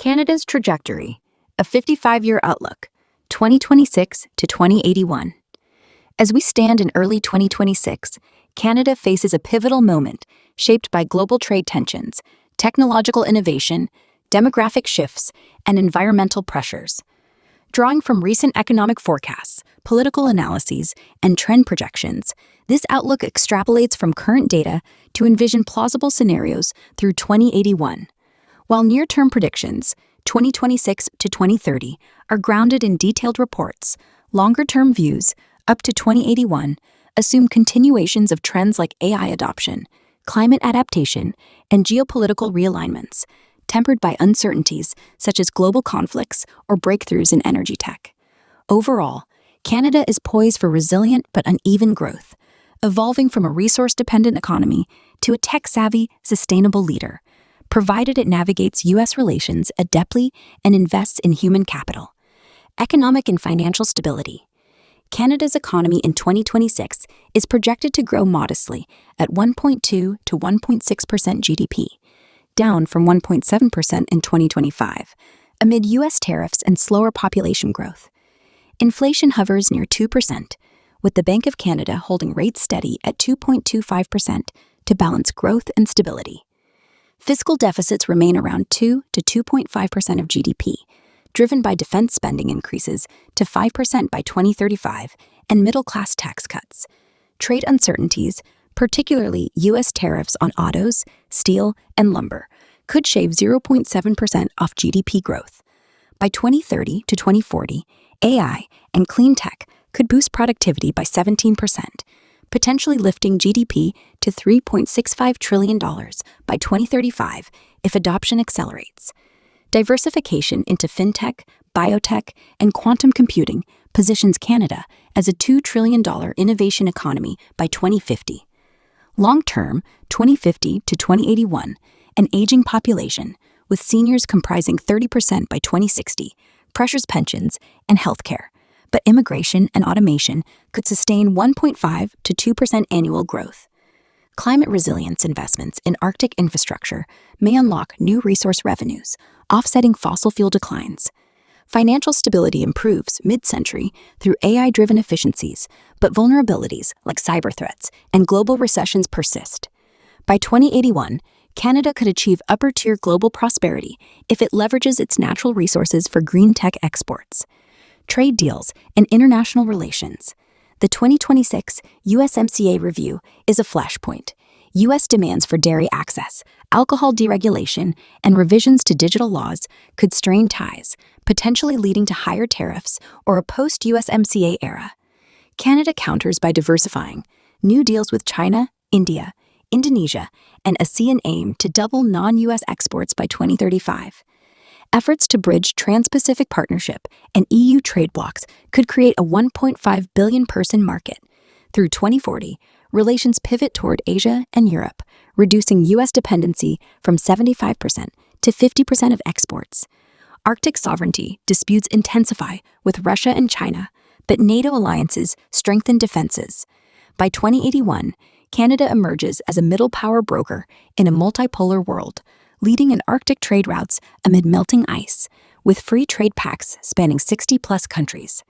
Canada's Trajectory, a 55-year outlook, 2026 to 2081. As we stand in early 2026, Canada faces a pivotal moment shaped by global trade tensions, technological innovation, demographic shifts, and environmental pressures. Drawing from recent economic forecasts, political analyses, and trend projections, this outlook extrapolates from current data to envision plausible scenarios through 2081. While near-term predictions, 2026 to 2030, are grounded in detailed reports, longer-term views, up to 2081, assume continuations of trends like AI adoption, climate adaptation, and geopolitical realignments, tempered by uncertainties such as global conflicts or breakthroughs in energy tech. Overall, Canada is poised for resilient but uneven growth, evolving from a resource-dependent economy to a tech-savvy, sustainable leader, provided it navigates U.S. relations adeptly and invests in human capital. Economic and financial stability. Canada's economy in 2026 is projected to grow modestly at 1.2 to 1.6% GDP, down from 1.7% in 2025, amid U.S. tariffs and slower population growth. Inflation hovers near 2%, with the Bank of Canada holding rates steady at 2.25% to balance growth and stability. Fiscal deficits remain around 2 to 2.5% of GDP, driven by defense spending increases to 5% by 2035 and middle-class tax cuts. Trade uncertainties, particularly U.S. tariffs on autos, steel, and lumber, could shave 0.7% off GDP growth. By 2030 to 2040, AI and clean tech could boost productivity by 17%, potentially lifting GDP to $3.65 trillion by 2035 if adoption accelerates. Diversification into fintech, biotech, and quantum computing positions Canada as a $2 trillion innovation economy by 2050. Long-term, 2050 to 2081, an aging population, with seniors comprising 30% by 2060, pressures pensions and healthcare, but immigration and automation could sustain 1.5 to 2% annual growth. Climate resilience investments in Arctic infrastructure may unlock new resource revenues, offsetting fossil fuel declines. Financial stability improves mid-century through AI-driven efficiencies, but vulnerabilities like cyber threats and global recessions persist. By 2081, Canada could achieve upper-tier global prosperity if it leverages its natural resources for green tech exports. Trade deals and international relations. The 2026 USMCA review is a flashpoint. U.S. demands for dairy access, alcohol deregulation, and revisions to digital laws could strain ties, potentially leading to higher tariffs or a post-USMCA era. Canada counters by diversifying. New deals with China, India, Indonesia, and ASEAN aim to double non-U.S. exports by 2035. Efforts to bridge Trans-Pacific Partnership and EU trade blocs could create a 1.5 billion person market. Through 2040, relations pivot toward Asia and Europe, reducing U.S. dependency from 75% to 50% of exports. Arctic sovereignty disputes intensify with Russia and China, but NATO alliances strengthen defenses. By 2081, Canada emerges as a middle power broker in a multipolar world, leading in Arctic trade routes amid melting ice, with free trade pacts spanning 60-plus countries.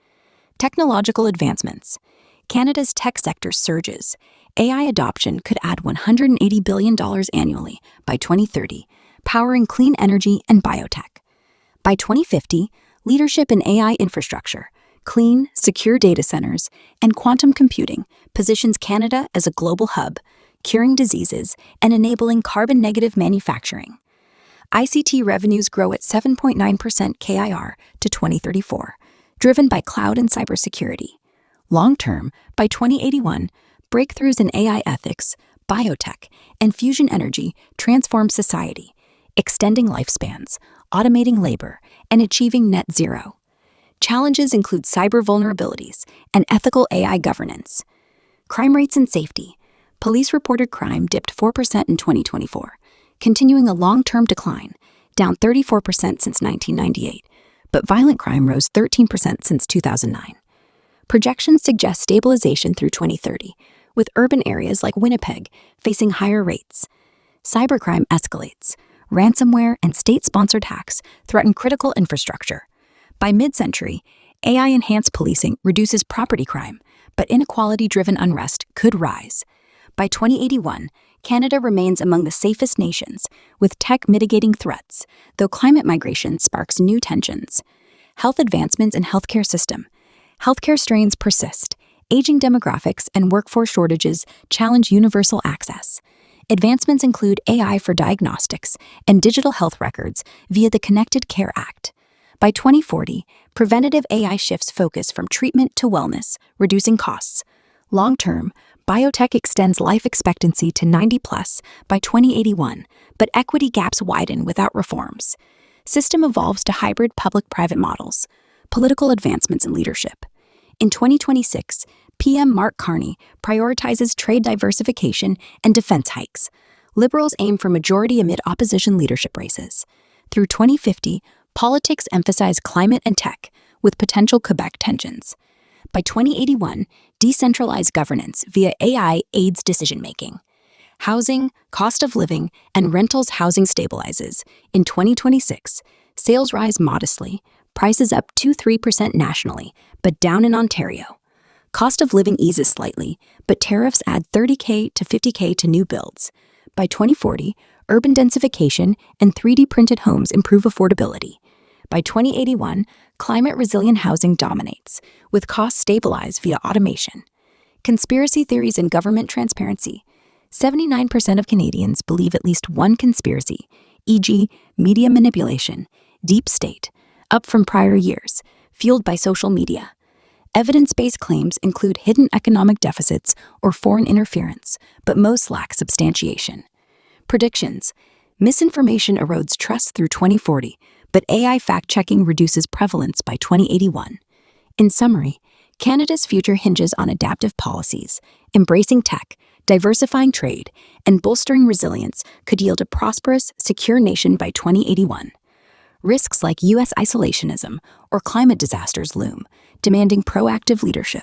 Technological advancements. Canada's tech sector surges. AI adoption could add $180 billion annually by 2030, powering clean energy and biotech. By 2050, leadership in AI infrastructure, clean, secure data centers, and quantum computing positions Canada as a global hub, curing diseases and enabling carbon-negative manufacturing. ICT revenues grow at 7.9% KIR to 2034, driven by cloud and cybersecurity. Long-term, by 2081, breakthroughs in AI ethics, biotech, and fusion energy transform society, extending lifespans, automating labor, and achieving net zero. Challenges include cyber vulnerabilities and ethical AI governance. Crime rates and safety. Police-reported crime dipped 4% in 2024, continuing a long-term decline, down 34% since 1998, but violent crime rose 13% since 2009. Projections suggest stabilization through 2030, with urban areas like Winnipeg facing higher rates. Cybercrime escalates. ransomware, and state-sponsored hacks threaten critical infrastructure. By mid-century, AI-enhanced policing reduces property crime, but inequality-driven unrest could rise. By 2081, Canada remains among the safest nations, with tech mitigating threats, though climate migration sparks new tensions. Health advancements in healthcare system. Healthcare strains persist. Aging demographics and workforce shortages challenge universal access. Advancements include AI for diagnostics and digital health records via the Connected Care Act. By 2040, preventative AI shifts focus from treatment to wellness, reducing costs. Long-term, biotech extends life expectancy to 90+ by 2081, but equity gaps widen without reforms. System evolves to hybrid public-private models. Political advancements in leadership. In 2026, PM Mark Carney prioritizes trade diversification and defense hikes. Liberals aim for majority amid opposition leadership races. Through 2050, politics emphasize climate and tech, with potential Quebec tensions. By 2081, decentralized governance via AI aids decision-making. Housing, cost of living, and rentals housing stabilizes. In 2026, sales rise modestly, prices up 2-3% nationally, but down in Ontario. Cost of living eases slightly, but tariffs add $30,000 to $50,000 to new builds. By 2040, urban densification and 3D printed homes improve affordability. By 2081, climate-resilient housing dominates, with costs stabilized via automation. Conspiracy theories and government transparency. 79% of Canadians believe at least one conspiracy, e.g., media manipulation, deep state, up from prior years, fueled by social media. Evidence-based claims include hidden economic deficits or foreign interference, but most lack substantiation. Predictions. Misinformation erodes trust through 2040, but AI fact-checking reduces prevalence by 2081. In summary, Canada's future hinges on adaptive policies. Embracing tech, diversifying trade, and bolstering resilience could yield a prosperous, secure nation by 2081. Risks like U.S. isolationism or climate disasters loom, demanding proactive leadership.